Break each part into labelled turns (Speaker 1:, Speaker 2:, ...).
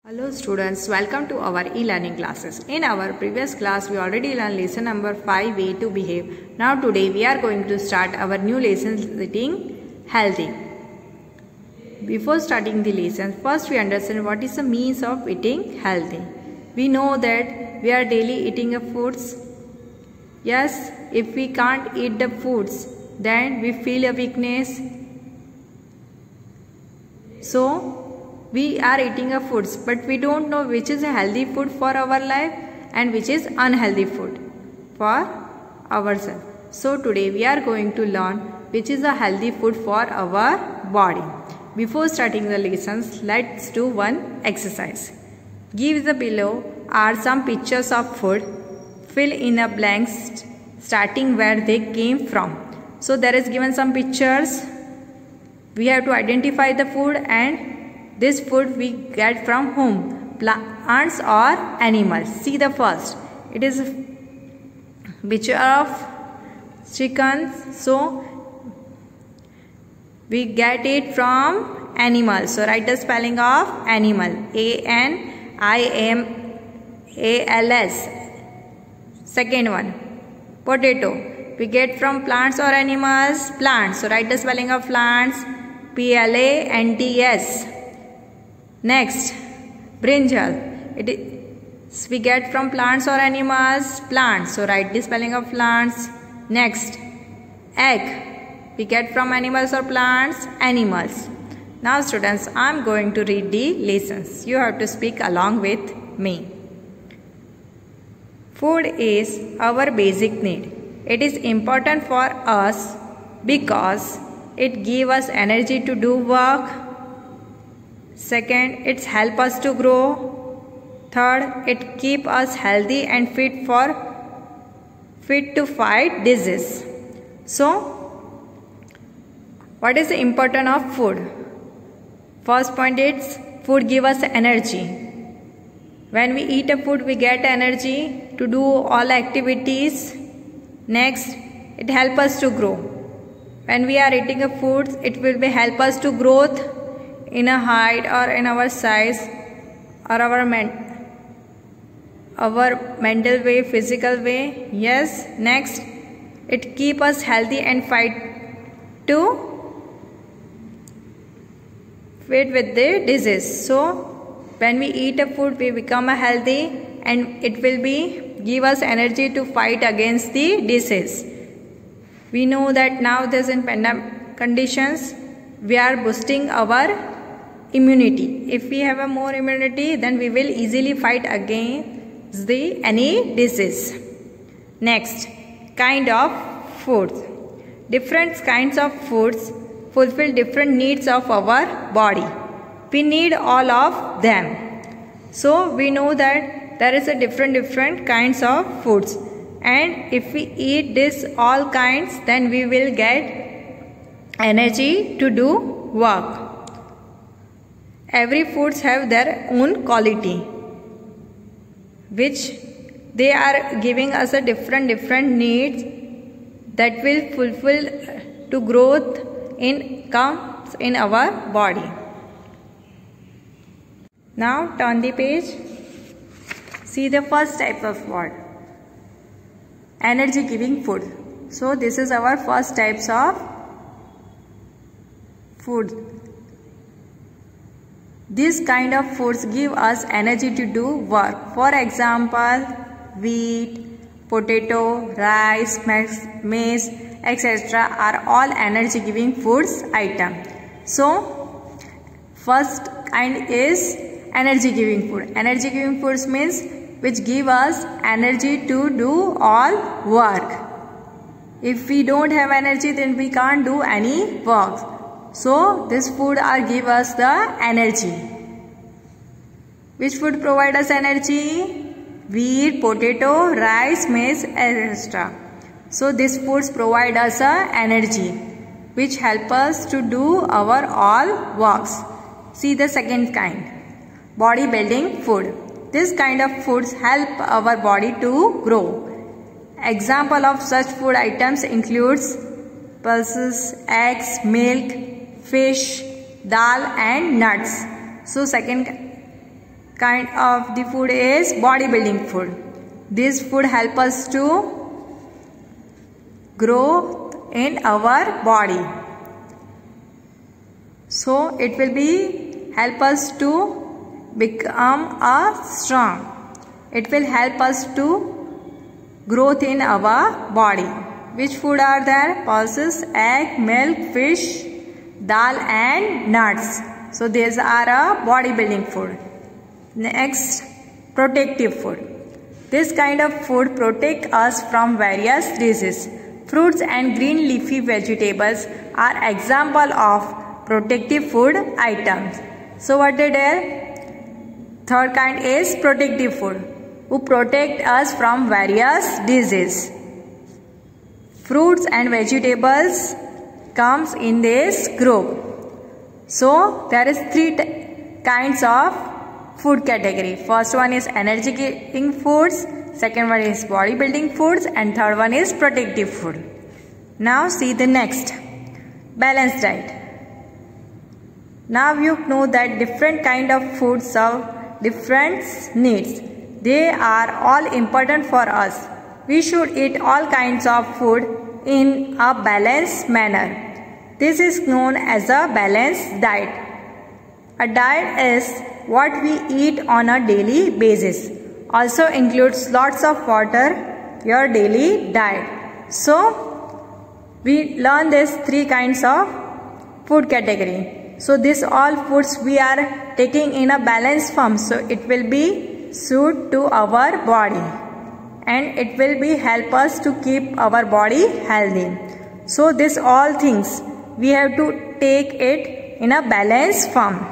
Speaker 1: Hello students, welcome to our e-learning classes. In our previous class, we already learned lesson number 5, way to behave. Now today we are going to start our new lesson, eating healthy. Before starting the lesson, first we understand what is the means of eating healthy. We know that we are daily eating foods. Yes, if we can't eat the foods, then we feel a weakness. So, we are eating foods, but we don't know which is a healthy food for our life and which is unhealthy food for ourselves. So today we are going to learn which is a healthy food for our body. Before starting the lessons, let's do one exercise. Give the below are some pictures of food. Fill in the blanks starting where they came from. So there is given some pictures. We have to identify the food and this food we get from whom? Plants or animals. See the first. It is a picture of chickens. So we get it from animals. So write the spelling of animal. A-N-I-M-A-L-S. Second one. Potato. We get from plants or animals? Plants. So write the spelling of plants. P-L-A-N-T-S. Next, brinjal. We get from plants or animals? Plants. So write the spelling of plants. Next, egg. We get from animals or plants? Animals. Now students, I am going to read the lessons. You have to speak along with me. Food is our basic need. It is important for us because it gives us energy to do work. Second, it helps us to grow. Third, it keeps us healthy and fit to fight disease. So, what is the importance of food? First point is food gives us energy. When we eat a food, we get energy to do all activities. Next, it helps us to grow. When we are eating a food, it will help us to growth in a height or in our size or our mental way, physical way. Yes. Next, it keep us healthy and fight with the disease. So when we eat a food, we become healthy and it will give us energy to fight against the disease. We know that now there's in pandemic conditions, we are boosting our immunity. If we have a more immunity, then we will easily fight against any disease. Next, kind of foods. Different kinds of foods fulfill different needs of our body. We need all of them. So we know that there is a different kinds of foods. And if we eat this all kinds, then we will get energy to do work. Every foods have their own quality, which they are giving us a different needs that will fulfill to growth comes in our body. Now turn the page. See the first type of word. Energy giving food. So this is our first types of food. This kind of foods give us energy to do work. For example, wheat, potato, rice, maize, etc. are all energy giving foods item. So first kind is energy giving food. Energy giving foods means which give us energy to do all work. If we don't have energy, then we can't do any work. So this food give us the energy. Which food provide us energy? Wheat, potato, rice, maize, etc. So these foods provide us energy, which help us to do our all works. See the second kind. Body building food. This kind of foods help our body to grow. Example of such food items includes pulses, eggs, milk, fish, dal and nuts. So second kind of the food is bodybuilding food. This food help us to grow in our body. So it will be help us to become strong. It will help us to growth in our body. Which food are there? Pulses, egg, milk, fish, dal and nuts. So these are a bodybuilding food. Next, protective food. This kind of food protect us from various diseases. Fruits and green leafy vegetables are example of protective food items. So what they do? Third kind is protective food, who protect us from various diseases. Fruits and vegetables comes in this group. So there is three kinds of food category. First one is energy giving foods, second one is bodybuilding foods, and third one is protective food. Now see the next, balanced diet. Now you know that different kind of food serve different needs. They are all important for us. We should eat all kinds of food in a balanced manner. This is known as a balanced diet. A diet is what we eat on a daily basis. Also includes lots of water, your daily diet. So we learn these three kinds of food category. So this all foods we are taking in a balanced form. So it will be suit to our body, and it will be help us to keep our body healthy. So this all things we have to take it in a balanced form.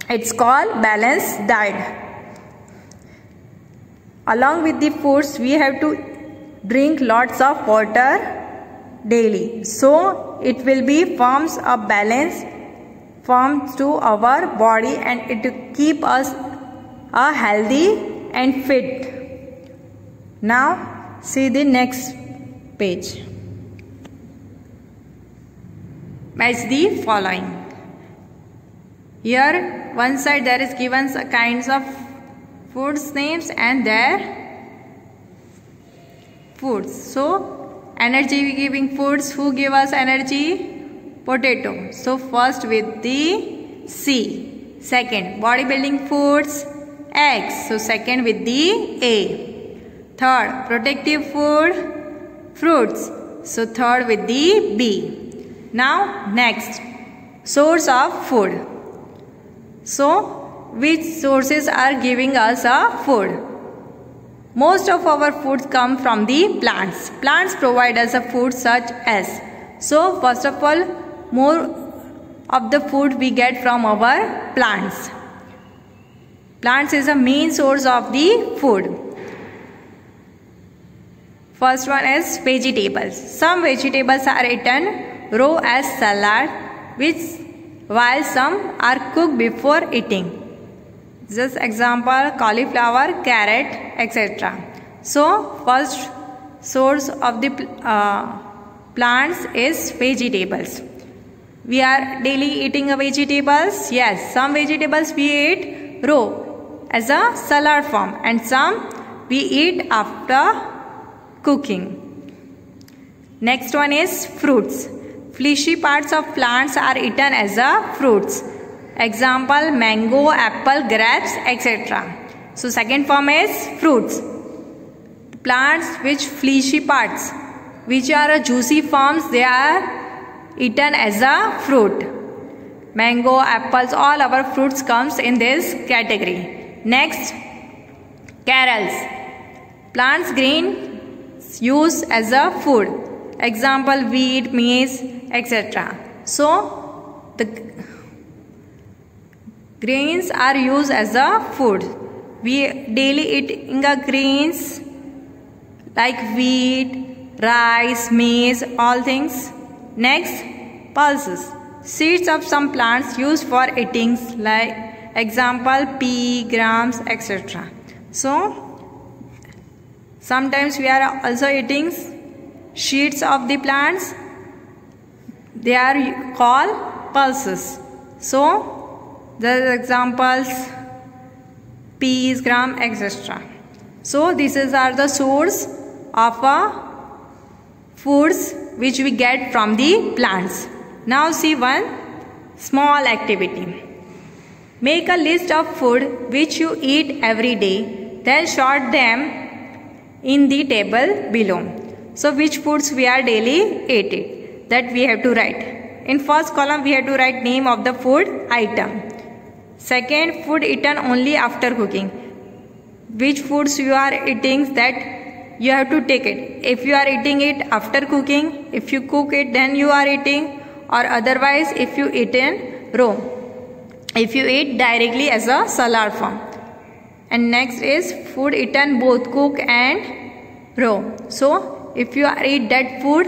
Speaker 1: It's called balanced diet. Along with the foods, we have to drink lots of water daily. So it will be forms a balance form to our body, and it will keep us healthy and fit. Now see the next page. Match the following. Here one side there is given kinds of foods names and their foods. So energy giving foods, who give us energy? Potato. So first with the C. Second, bodybuilding foods, eggs. So second with the A. Third, protective food, fruits. So third with the B. Now next, source of food. So which sources are giving us a food? Most of our foods come from the plants. Plants provide us a food such as. So first of all, more of the food we get from our plants. Plants is a main source of the food. First one is vegetables. Some vegetables are eaten raw as salad, while some are cooked before eating. Just example, cauliflower, carrot, etc. So first source of the plants is vegetables. We are daily eating vegetables. Yes, some vegetables we eat raw as a salad form, and some we eat after cooking. Next one is fruits. Fleshy parts of plants are eaten as a fruits. Example, mango, apple, grapes, etc. So second form is fruits. Plants which fleshy parts, which are juicy forms, they are eaten as a fruit. Mango, apples, all our fruits comes in this category. Next, carrots. Plants grains used as a food. Example, wheat, maize, etc. So the grains are used as a food. We daily eating grains like wheat, rice, maize, all things. Next, pulses. Seeds of some plants used for eating, like example pea, grams, etc. So sometimes we are also eating seeds of the plants. They are called pulses. So the examples, peas, gram, etc. So these are the source of foods which we get from the plants. Now see one small activity. Make a list of food which you eat every day. Then sort them in the table below. So which foods we are daily eating, that we have to write. In first column we have to write name of the food item. Second, food eaten only after cooking. Which foods you are eating, that you have to take it. If you are eating it after cooking, if you cook it then you are eating, or otherwise if you eat in raw. If you eat directly as a salad form. And next is food eaten both cook and raw. So if you eat that food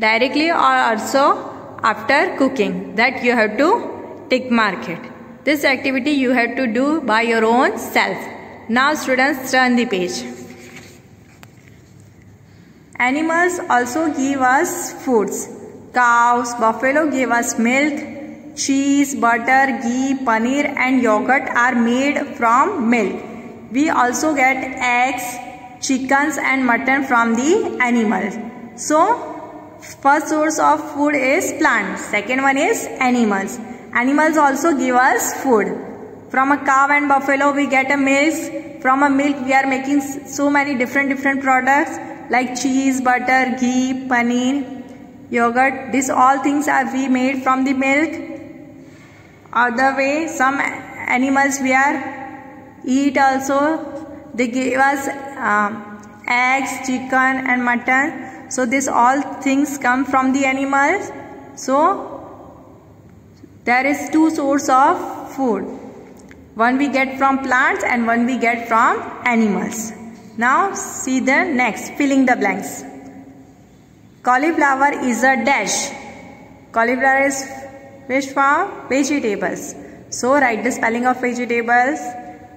Speaker 1: directly or also after cooking, that you have to tick mark it. This activity you have to do by your own self. Now students, turn the page. Animals also give us foods. Cows, buffalo give us milk. Cheese, butter, ghee, paneer and yogurt are made from milk. We also get eggs, chickens and mutton from the animals. So, first source of food is plants. Second one is animals. Animals also give us food. From a cow and buffalo we get a milk. From a milk we are making so many different products like cheese, butter, ghee, paneer, yogurt. These all things are we made from the milk. Other way, some animals we are eat also. They give us eggs, chicken and mutton. So these all things come from the animals. So there is two sources of food. One we get from plants and one we get from animals. Now see the next, filling the blanks. Cauliflower is a dash. Cauliflower is fish from vegetables. So write the spelling of vegetables.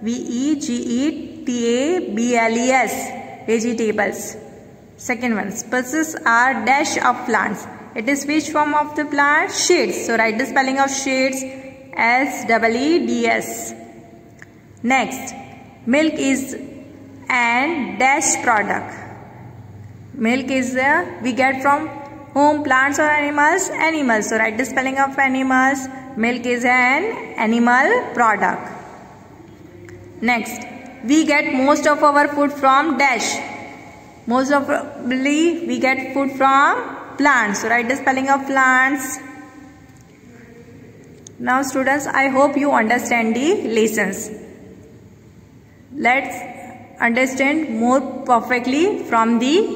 Speaker 1: V-E-G-E-T-A-B-L-E-S. Vegetables. Second one, species are dash of plants. It is which form of the plant? Shades. So write the spelling of shades. S-E-E-D-S. Next, milk is an dash product. Milk is we get from whom? Plants or animals? Animals. So write the spelling of animals. Milk is an animal product. Next, we get most of our food from dash. Most of we get food from plants. So write the spelling of plants. Now students, I hope you understand the lessons. Let's understand more perfectly from the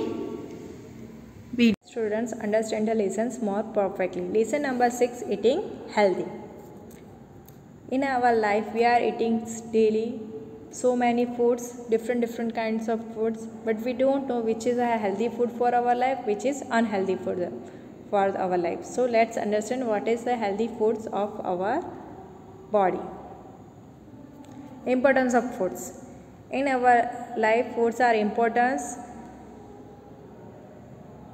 Speaker 1: video. Students, understand the lessons more perfectly. Lesson number 6, eating healthy. In our life we are eating daily so many foods, different kinds of foods, but we don't know which is a healthy food for our life, which is unhealthy food for our life. So let's understand what is the healthy foods of our body. Importance of foods. In our life, foods are important.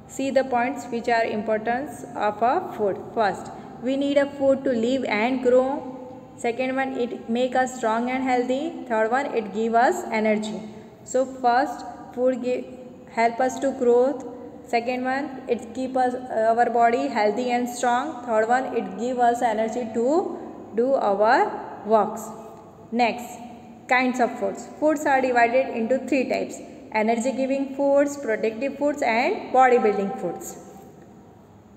Speaker 1: See the points which are importance of a food. First, we need a food to live and grow. Second one, it make us strong and healthy. Third one, it give us energy. So first, food help us to grow. Second one, it keep us our body healthy and strong. Third one, it give us energy to do our works. Next, kinds of foods. Foods are divided into 3 types: energy giving foods, protective foods and bodybuilding foods.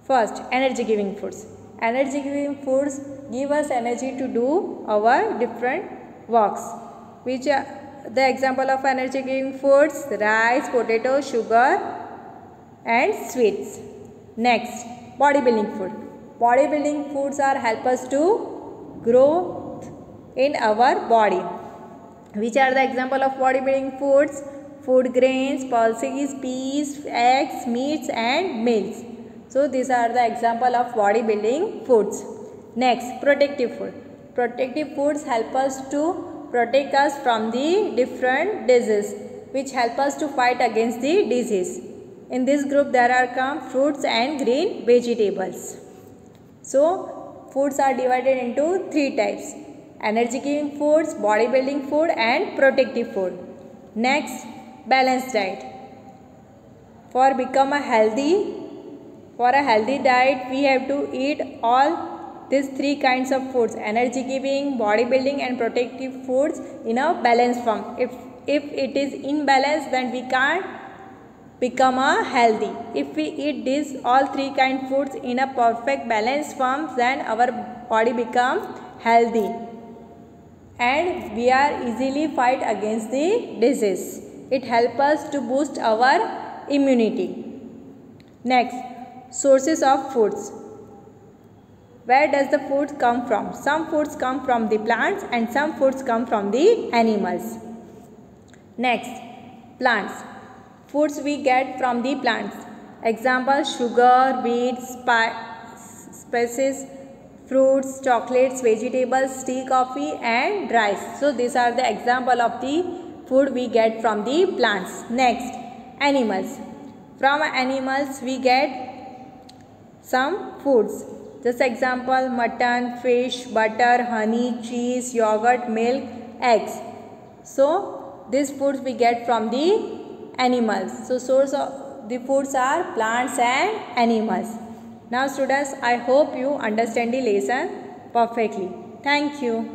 Speaker 1: First, energy giving foods. Energy giving foods give us energy to do our different works. Which are the example of energy giving foods? Rice, potato, sugar and sweets. Next, bodybuilding food. Bodybuilding foods are help us to grow in our body. Which are the example of bodybuilding foods? Food grains, pulses, peas, eggs, meats and milks. So these are the example of bodybuilding foods. Next, protective food. Protective foods help us to protect us from the different diseases, which help us to fight against the disease. In this group there are come fruits and green vegetables. So foods are divided into 3 types: energy giving foods, body building food and protective food. Next, balanced diet. For a healthy diet, we have to eat all these three kinds of foods: energy giving, body building and protective foods in a balanced form. If it is imbalanced, then we can't become a healthy. If we eat these all three kind foods in a perfect balanced form, then our body become healthy and we are easily fight against the disease. It helps us to boost our immunity. Next, sources of foods. Where does the food come from? Some foods come from the plants and some foods come from the animals. Next, plants. Foods we get from the plants. Example, sugar, wheat, spices, fruits, chocolates, vegetables, tea, coffee and rice. So these are the example of the food we get from the plants. Next, animals. From animals we get some foods. Just example, mutton, fish, butter, honey, cheese, yogurt, milk, eggs. So these foods we get from the animals. So source of the foods are plants and animals. Now students, I hope you understand the lesson perfectly. Thank you.